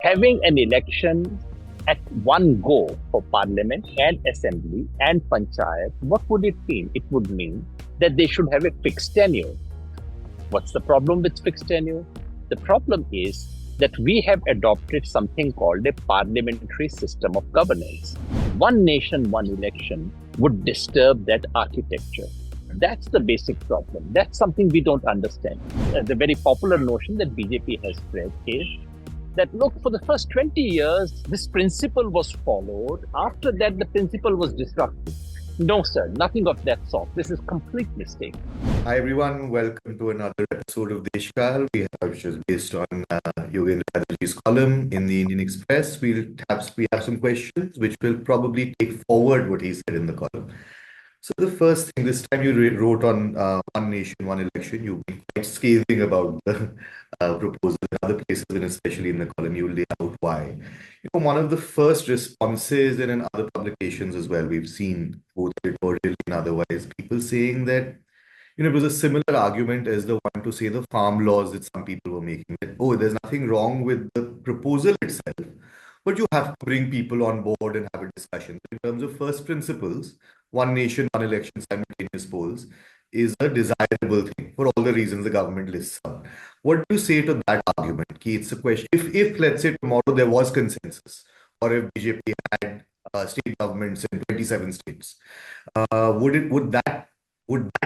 Having an election at one go for parliament and assembly and panchayat, what would it mean? It would mean that they should have a fixed tenure. What's the problem with fixed tenure? The problem is that we have adopted something called a parliamentary system of governance. One nation, one election would disturb that architecture. That's the basic problem. That's something we don't understand. The very popular notion that BJP has spread is that, look, for the first 20 years, this principle was followed. After that, the principle was disrupted. No, sir, nothing of that sort. This is complete mistake. Hi everyone, welcome to another episode of Deshkal, which is based on Yogendra Yadav's column in the Indian Express. We have some questions which will probably take forward what he said in the column. So the first thing, this time you wrote on one nation, one election. You've been quite scathing about the proposal in other places, and especially in the column, you lay out why. One of the first responses and in other publications as well, we've seen both editorial and otherwise, people saying that it was a similar argument as the one to say the farm laws that some people were making. That, oh, there's nothing wrong with the proposal itself, but you have to bring people on board and have a discussion. In terms of first principles, one nation, one election, simultaneous polls is a desirable thing for all the reasons the government lists out. What do you say to that argument? Ki it's a question. If let's say tomorrow there was consensus, or if BJP had state governments in 27 states, would that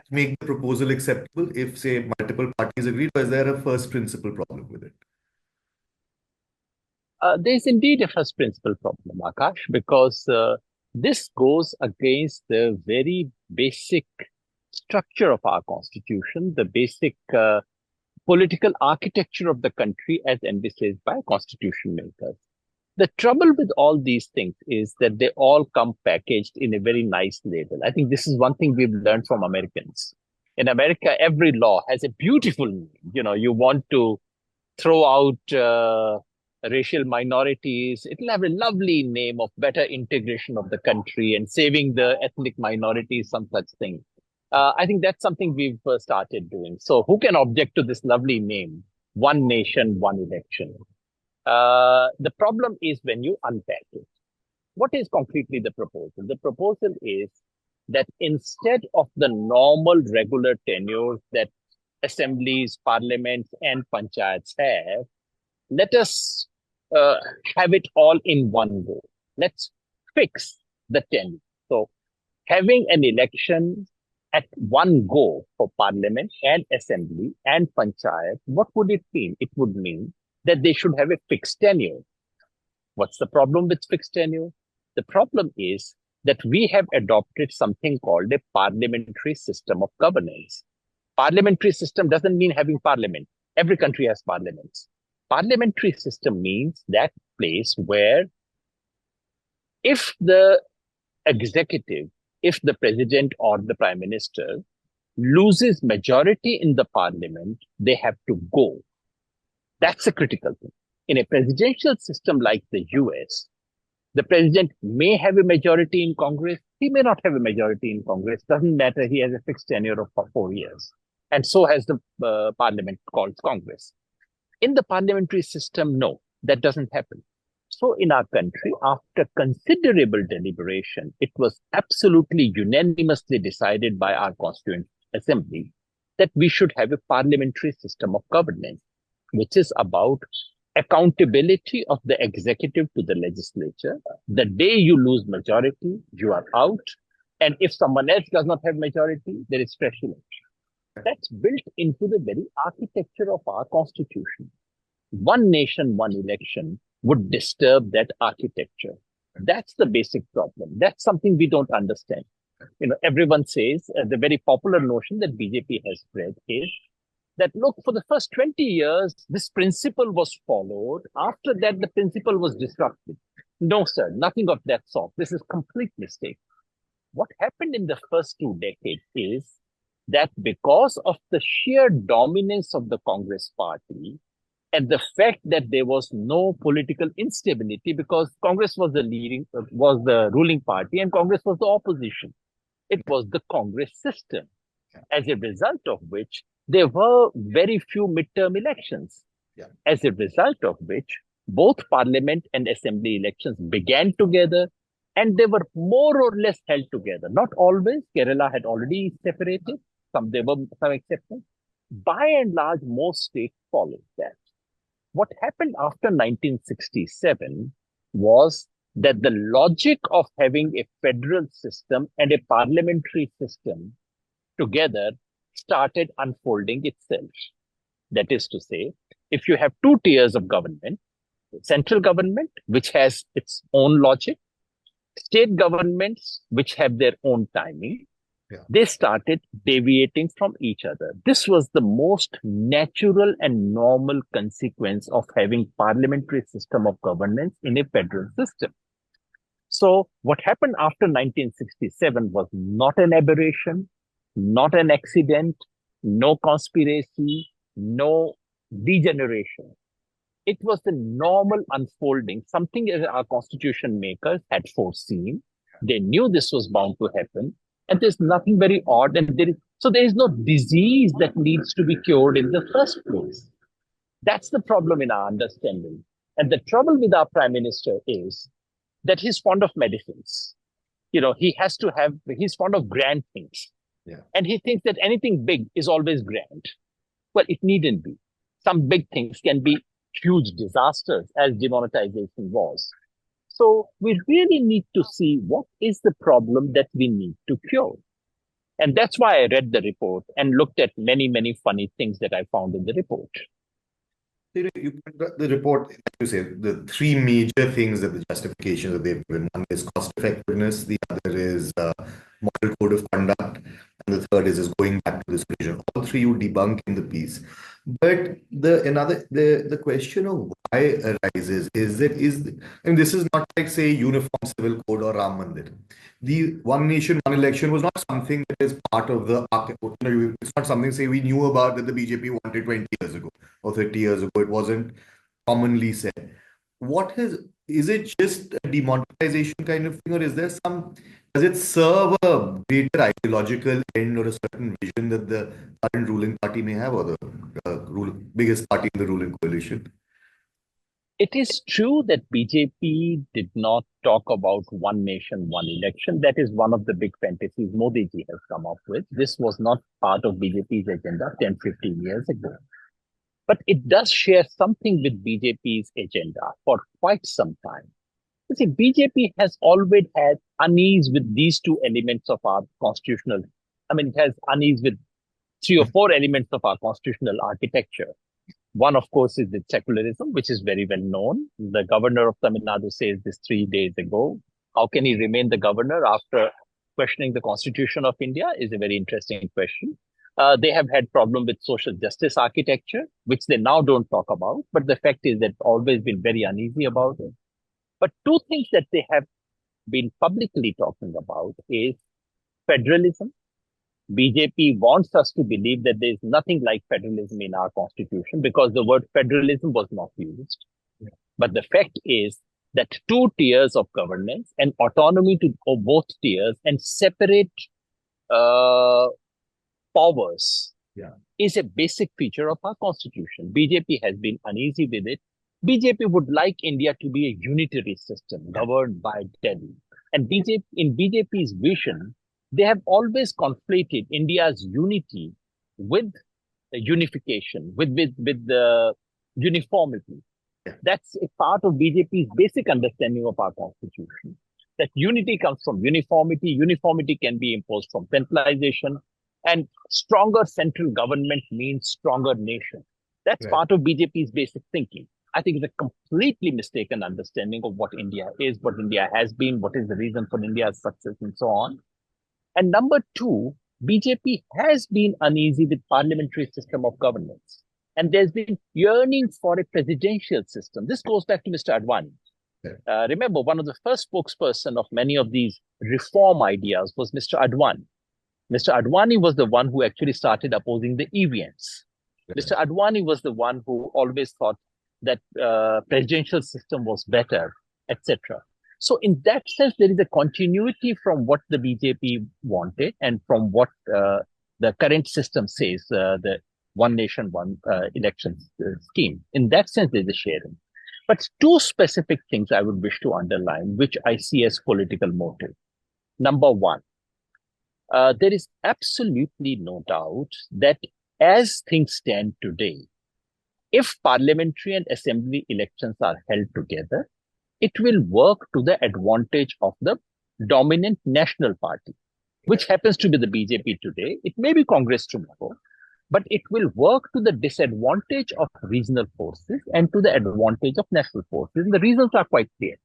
make the proposal acceptable if, say, multiple parties agreed, or is there a first principle problem with it? There's indeed a first principle problem, Akash, because this goes against the very basic structure of our constitution, the basic political architecture of the country as envisaged by constitution makers. The trouble with all these things is that they all come packaged in a very nice label. I think this is one thing we've learned from Americans. In America, every law has a beautiful name. You want to throw out racial minorities, it'll have a lovely name of better integration of the country and saving the ethnic minorities, some such thing. I think that's something we've started doing. So who can object to this lovely name? One nation, one election. The problem is when you unpack it. What is concretely the proposal? The proposal is that instead of the normal regular tenures that assemblies, parliaments, and panchayats have, let us have it all in one go. Let's fix the tenure. So having an election at one go for parliament and assembly and panchayat, what would it mean? It would mean that they should have a fixed tenure. What's the problem with fixed tenure? The problem is that we have adopted something called a parliamentary system of governance. Parliamentary system doesn't mean having parliament. Every country has parliaments. Parliamentary system means that place where if the executive, if the president or the prime minister loses majority in the parliament, they have to go. That's a critical thing. In a presidential system like the US, the president may have a majority in Congress. He may not have a majority in Congress. Doesn't matter. He has a fixed tenure of 4 years. And so has the parliament called Congress. In the parliamentary system, no, that doesn't happen. So in our country, after considerable deliberation, it was absolutely unanimously decided by our Constituent Assembly that we should have a parliamentary system of governance, which is about accountability of the executive to the legislature. The day you lose majority, you are out. And if someone else does not have majority, there is fresh election. That's built into the very architecture of our constitution. One nation, one election would disturb that architecture. That's the basic problem. That's something we don't understand. Everyone says the very popular notion that BJP has spread is that, look, for the first 20 years, this principle was followed. After that, the principle was disrupted. No, sir, nothing of that sort. This is complete mistake. What happened in the first 2 decades is that because of the sheer dominance of the Congress party and the fact that there was no political instability, because Congress was the ruling party and Congress was the opposition. It was the Congress system, as a result of which there were very few midterm elections, as a result of which Both parliament and assembly elections began together and they were more or less held together. Not always. Kerala had already separated. There were some exceptions. By and large, most states followed that. What happened after 1967 was that the logic of having a federal system and a parliamentary system together started unfolding itself. That is to say, if you have two tiers of government, central government, which has its own logic, state governments, which have their own timing, they started deviating from each other. This was the most natural and normal consequence of having parliamentary system of governance in a federal system. So what happened after 1967 was not an aberration, not an accident, no conspiracy, no degeneration. It was the normal unfolding, something that our constitution makers had foreseen. They knew this was bound to happen. And there's nothing very odd. And so there is no disease that needs to be cured in the first place. That's the problem in our understanding. And the trouble with our prime minister is that he's fond of medicines. He's fond of grand things. Yeah. And he thinks that anything big is always grand. Well, it needn't be. Some big things can be huge disasters, as demonetization was. So we really need to see what is the problem that we need to cure. And that's why I read the report and looked at many, many funny things that I found in the report. The report, like you say, the three major things that the justifications that they've given. One is cost effectiveness, the other is moral code of conduct, and the third is going back to this provision. All three you debunk in the piece. But the question of why arises is and this is not like, say, uniform civil code or Ram Mandir. The one nation, one election was not something that is part of the it's not something, say, we knew about that the BJP wanted 20 years ago or 30 years ago. It wasn't commonly said. Is it just a demonetization kind of thing, or does it serve a greater ideological end or a certain vision that the current ruling party may have, or the biggest party in the ruling coalition? It is true that BJP did not talk about one nation, one election. That is one of the big fantasies Modi ji has come up with. This was not part of BJP's agenda 10, 15 years ago. But it does share something with BJP's agenda for quite some time. You see, BJP has always had unease with these two elements of our constitutional. It has unease with three or four elements of our constitutional architecture. One, of course, is the secularism, which is very well known. The governor of Tamil Nadu says this 3 days ago. How can he remain the governor after questioning the Constitution of India is a very interesting question. They have had problem with social justice architecture, which they now don't talk about. But the fact is they've always been very uneasy about it. But two things that they have been publicly talking about is federalism. BJP wants us to believe that there is nothing like federalism in our constitution because the word federalism was not used. Yeah. But the fact is that two tiers of governance and autonomy to both tiers and separate powers is a basic feature of our constitution. BJP has been uneasy with it. BJP would like India to be a unitary system governed by Delhi. And in BJP's vision, they have always conflated India's unity with the unification, with the uniformity. Yeah. That's a part of BJP's basic understanding of our constitution. That unity comes from uniformity. Uniformity can be imposed from centralization. And stronger central government means stronger nation. That's part of BJP's basic thinking. I think it's a completely mistaken understanding of what India is, what India has been, what is the reason for India's success, and so on. And number two, BJP has been uneasy with parliamentary system of governance. And there's been yearning for a presidential system. This goes back to Mr. Advani. Yeah. Remember, one of the first spokesperson of many of these reform ideas was Mr. Advani. Mr. Advani was the one who actually started opposing the EVMs. Yeah. Mr. Advani was the one who always thought that presidential system was better, etc. So in that sense, there is a continuity from what the BJP wanted and from what the current system says, the one nation, one election scheme. In that sense, there's a sharing. But two specific things I would wish to underline, which I see as political motive. Number one, there is absolutely no doubt that as things stand today, if parliamentary and assembly elections are held together, it will work to the advantage of the dominant national party, which happens to be the BJP today. It may be Congress tomorrow, but it will work to the disadvantage of regional forces and to the advantage of national forces. And the reasons are quite clear.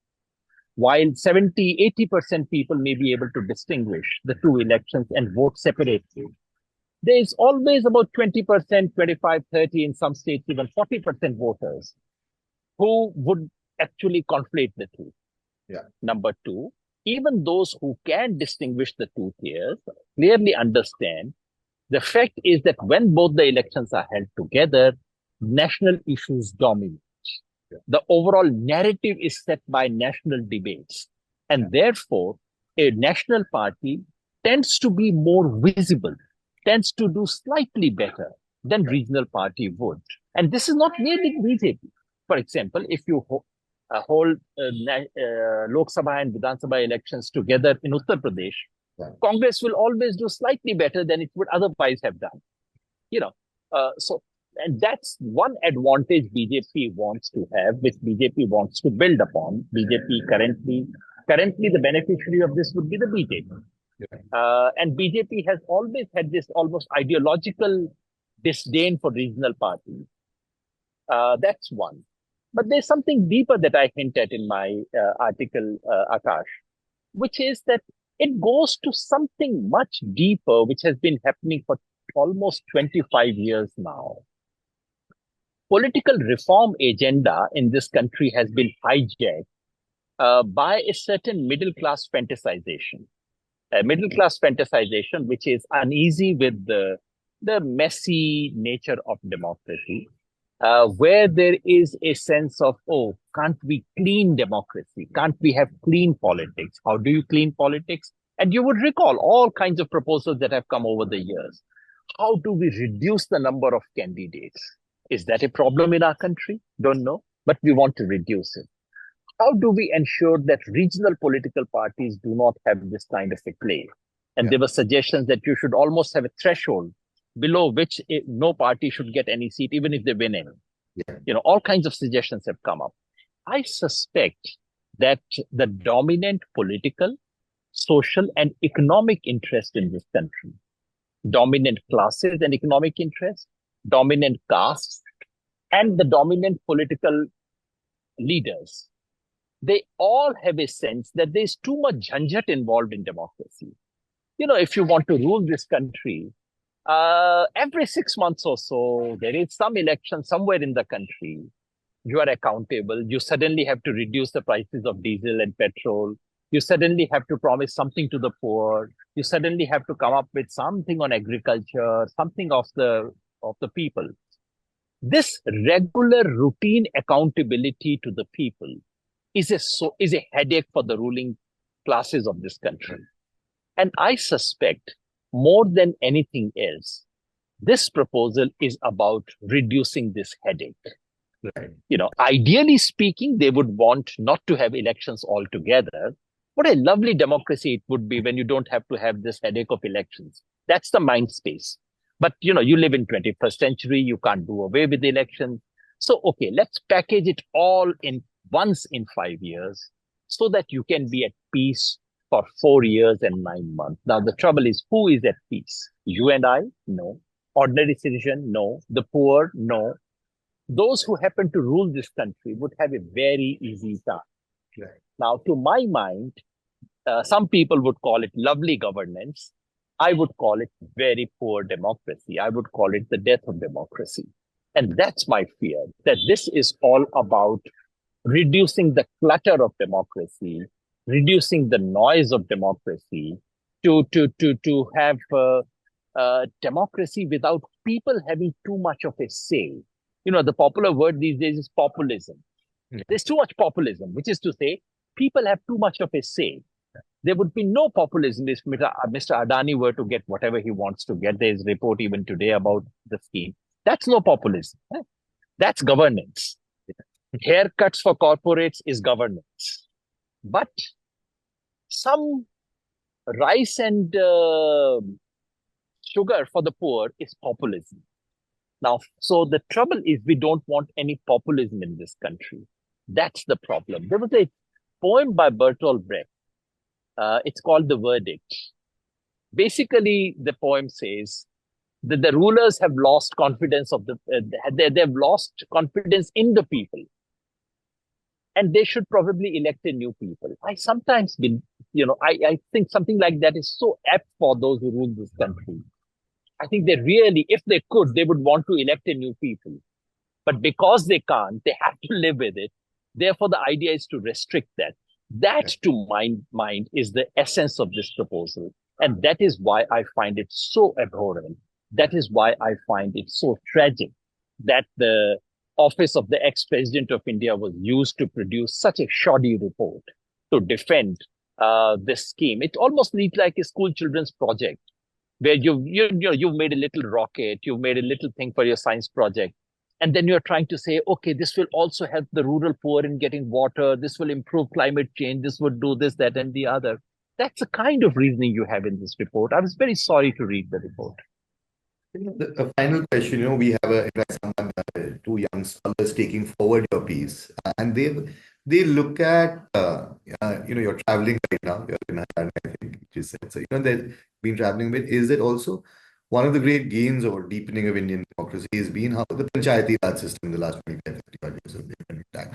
While 70-80% people may be able to distinguish the two elections and vote separately, there is always about 20%, 25, 30, in some states, even 40% voters who would actually conflate the two. Yeah. Number two, even those who can distinguish the two tiers clearly understand the fact is that when both the elections are held together, national issues dominate. Yeah. The overall narrative is set by national debates. And therefore, a national party tends to be more visible, tends to do slightly better than regional party would. And this is not merely BJP. For example, if you hold Lok Sabha and Vidhan Sabha elections together in Uttar Pradesh, Right. Congress will always do slightly better than it would otherwise have done. And that's one advantage BJP wants to have, which BJP wants to build upon. BJP currently the beneficiary of this would be the BJP. Yeah. And BJP has always had this almost ideological disdain for regional parties. That's one. But there's something deeper that I hint at in my article, Akash, which is that it goes to something much deeper, which has been happening for almost 25 years now. Political reform agenda in this country has been hijacked by a certain middle class fantasization. A middle class fantasization which is uneasy with the messy nature of democracy, where there is a sense of, oh, can't we clean democracy? Can't we have clean politics? How do you clean politics? And you would recall all kinds of proposals that have come over the years. How do we reduce the number of candidates? Is that a problem in our country? Don't know, but we want to reduce it. How do we ensure that regional political parties do not have this kind of a play? And there were suggestions that you should almost have a threshold below which no party should get any seat, even if they win any. All kinds of suggestions have come up. I suspect that the dominant political, social, and economic interest in this country, dominant classes and economic interests, dominant castes, and the dominant political leaders, they all have a sense that there's too much jhanjat involved in democracy. If you want to rule this country, every 6 months or so, there is some election somewhere in the country. You are accountable. You suddenly have to reduce the prices of diesel and petrol. You suddenly have to promise something to the poor. You suddenly have to come up with something on agriculture, something of the people. This regular routine accountability to the people is a headache for the ruling classes of this country. And I suspect more than anything else, this proposal is about reducing this headache. Right. Ideally speaking, they would want not to have elections altogether. What a lovely democracy it would be when you don't have to have this headache of elections. That's the mind space. But, you live in 21st century, you can't do away with the elections. So, okay, let's package it all in once in 5 years so that you can be at peace for 4 years and 9 months. Now, the trouble is, who is at peace? You and I? No. Ordinary citizen? No. The poor? No. Those who happen to rule this country would have a very easy time. Right. Now, to my mind, some people would call it lovely governance. I would call it very poor democracy. I would call it the death of democracy. And that's my fear, that this is all about reducing the clutter of democracy, reducing the noise of democracy, to have democracy without people having too much of a say. The popular word these days is populism. Yeah. There's too much populism, which is to say, people have too much of a say. There would be no populism if Mr. Adani were to get whatever he wants to get. There's a report even today about the scheme. That's no populism. That's governance. Haircuts for corporates is governance. But some rice and sugar for the poor is populism. Now, so the trouble is we don't want any populism in this country. That's the problem. There was a poem by Bertolt Brecht. It's called The Verdict. Basically, the poem says that the rulers have lost confidence of they've lost confidence in the people, and they should probably elect a new people. I sometimes been, I think something like that is so apt for those who rule this country. I think they really, if they could, they would want to elect a new people. But because they can't, they have to live with it. Therefore, the idea is to restrict that. That, to my mind, is the essence of this proposal. And that is why I find it so abhorrent. That is why I find it so tragic that the office of the ex-president of India was used to produce such a shoddy report to defend this scheme. It almost reads like a school children's project where you've made a little rocket, you've made a little thing for your science project, and then you're trying to say, okay, this will also help the rural poor in getting water, this will improve climate change, this would do this, that, and the other. That's the kind of reasoning you have in this report. I was very sorry to read the report. The final question, we have in fact, two young scholars taking forward your piece, and they look at, you're traveling right now, you're in Haryana, I think you said. So, they've been traveling with, is it also one of the great gains or deepening of Indian democracy has been how the Panchayati Raj system in the last 25, 35 years have been attacked,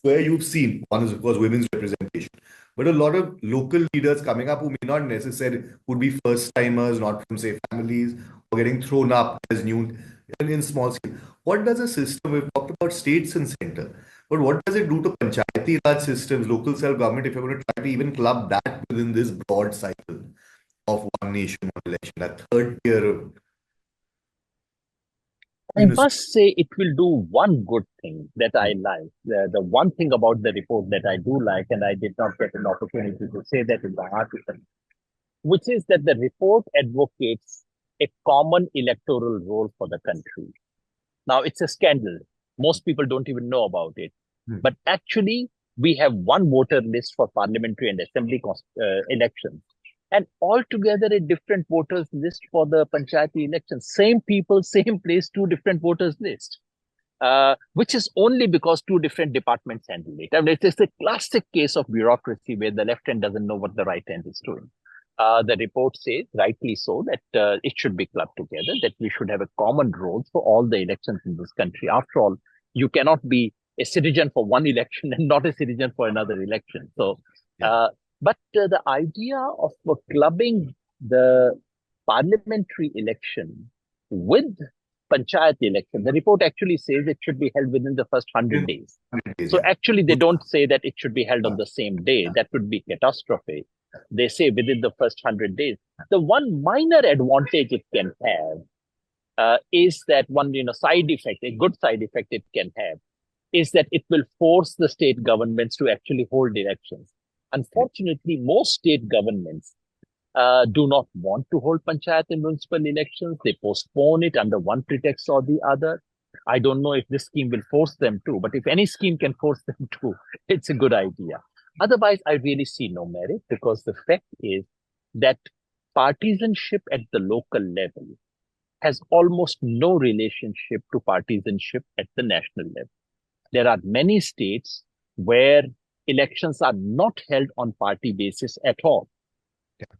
where you've seen, one is of course women's representation, but a lot of local leaders coming up who may not necessarily would be first timers, not from say families, or getting thrown up as new in small scale. What does a system, we've talked about states and center, but what does it do to Panchayati Raj systems, local self-government, if you're going to try to even club that within this broad cycle of one nation, one election, that third tier of I municipal? must say it will do one good thing that I like. The one thing about the report that I do like, and I did not get an opportunity to say that in the article, which is that the report advocates a common electoral role for the country. Now, it's a scandal. Most people don't even know about it. Hmm. But actually, we have one voter list for parliamentary and assembly elections, and altogether a different voters list for the panchayati elections. Same people, same place, two different voters list. Which is only because two different departments handle it. I mean, it's a classic case of bureaucracy where the left hand doesn't know what the right hand is doing. The report says, rightly so, that it should be clubbed together, that we should have a common role for all the elections in this country. After all, you cannot be a citizen for one election and not a citizen for another election. So, the idea of clubbing the parliamentary election with panchayat election, the report actually says it should be held within the first 100 days. 100 days, So yeah. actually, they don't say that it should be held on the same day. That would be catastrophe. They say within the first 100 days. The one minor advantage it can have is that one, side effect, a good side effect it can have, is that it will force the state governments to actually hold elections. Unfortunately, most state governments do not want to hold panchayat and municipal elections. They postpone it under one pretext or the other. I don't know if this scheme will force them to, but if any scheme can force them to, it's a good idea. Otherwise, I really see no merit, because the fact is that partisanship at the local level has almost no relationship to partisanship at the national level. There are many states where elections are not held on party basis at all.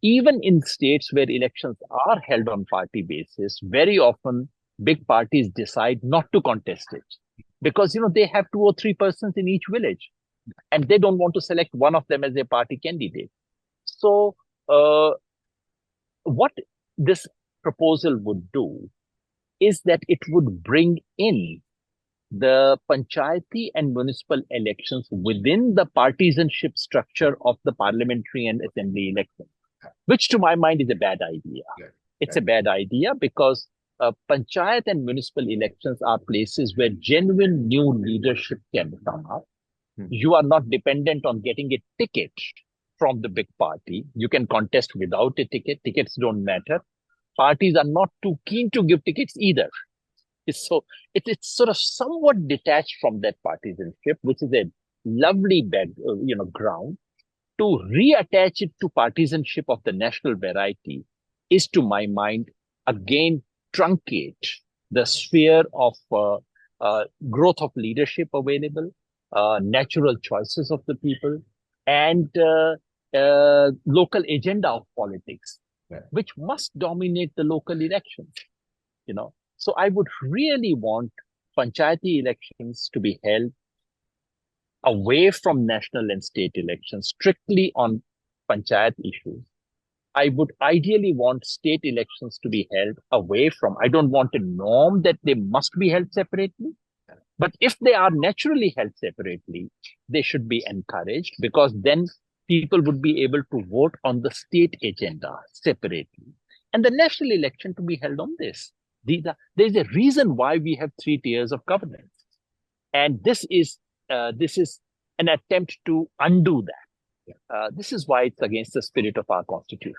Even in states where elections are held on party basis, very often big parties decide not to contest it, because they have two or three persons in each village, and they don't want to select one of them as a party candidate. So, what this proposal would do is that it would bring in the panchayati and municipal elections within the partisanship structure of the parliamentary and assembly elections, which to my mind is a bad idea. It's a bad idea because panchayat and municipal elections are places where genuine new leadership can come up. You are not dependent on getting a ticket from the big party. You can contest without a ticket. Tickets don't matter. Parties are not too keen to give tickets either. So it's sort of somewhat detached from that partisanship, which is a lovely ground. To reattach it to partisanship of the national variety is, to my mind, again truncate the sphere of growth of leadership available, natural choices of the people, and local agenda of politics, Right. which must dominate the local elections. So I would really want panchayati elections to be held away from national and state elections, strictly on panchayat issues. I would ideally want state elections to be held away from. I don't want a norm that they must be held separately. But if they are naturally held separately, they should be encouraged, because then people would be able to vote on the state agenda separately. And the national election to be held on this. There's a reason why we have 3 tiers of governance. And this is an attempt to undo that. This is why it's against the spirit of our constitution.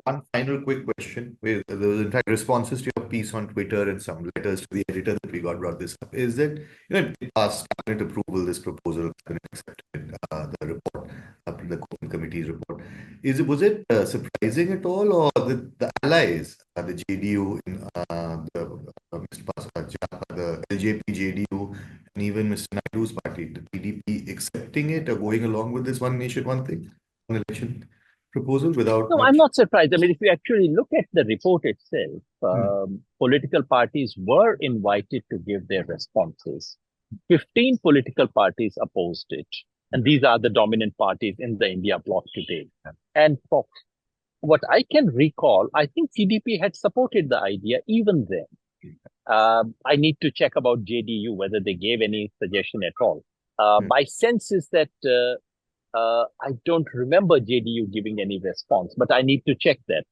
One final quick question. There was, in fact, responses to your piece on Twitter and some letters to the editor that we got brought this up. Is that, it passed cabinet approval, this proposal, cabinet accepted the report, the Cooking Committee's report. Was it surprising at all, or the allies, the JDU, Mr. Japa, the LJP, JDU, and even Mr. Naidu's party, the PDP, accepting it or going along with this one nation, one thing, one election proposal without No, I'm much? not surprised. I mean, if you actually look at the report itself, Hmm. political parties were invited to give their responses. 15 political parties opposed it. And these are the dominant parties in the India bloc today. And for what I can recall, I think CDP had supported the idea even then. I need to check about JDU, whether they gave any suggestion at all. My sense is that I don't remember JDU giving any response, but I need to check that.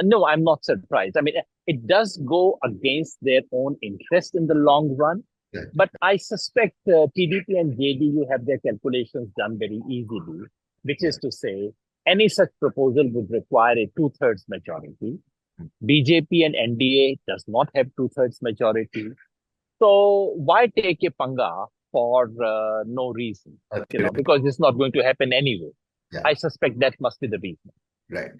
No, I'm not surprised. I mean, it does go against their own interest in the long run, Right. but I suspect TDP and JDU have their calculations done very easily, which is to say, any such proposal would require a two-thirds majority. BJP and NDA does not have two-thirds majority. So why take a panga for no reason? Because it's not going to happen anyway. Yeah. I suspect that must be the reason. Right.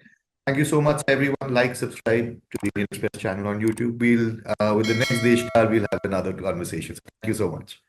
Thank you so much, everyone. Like, subscribe to the Indian Express channel on YouTube. With the next Deshkar, we'll have another conversation. Thank you so much.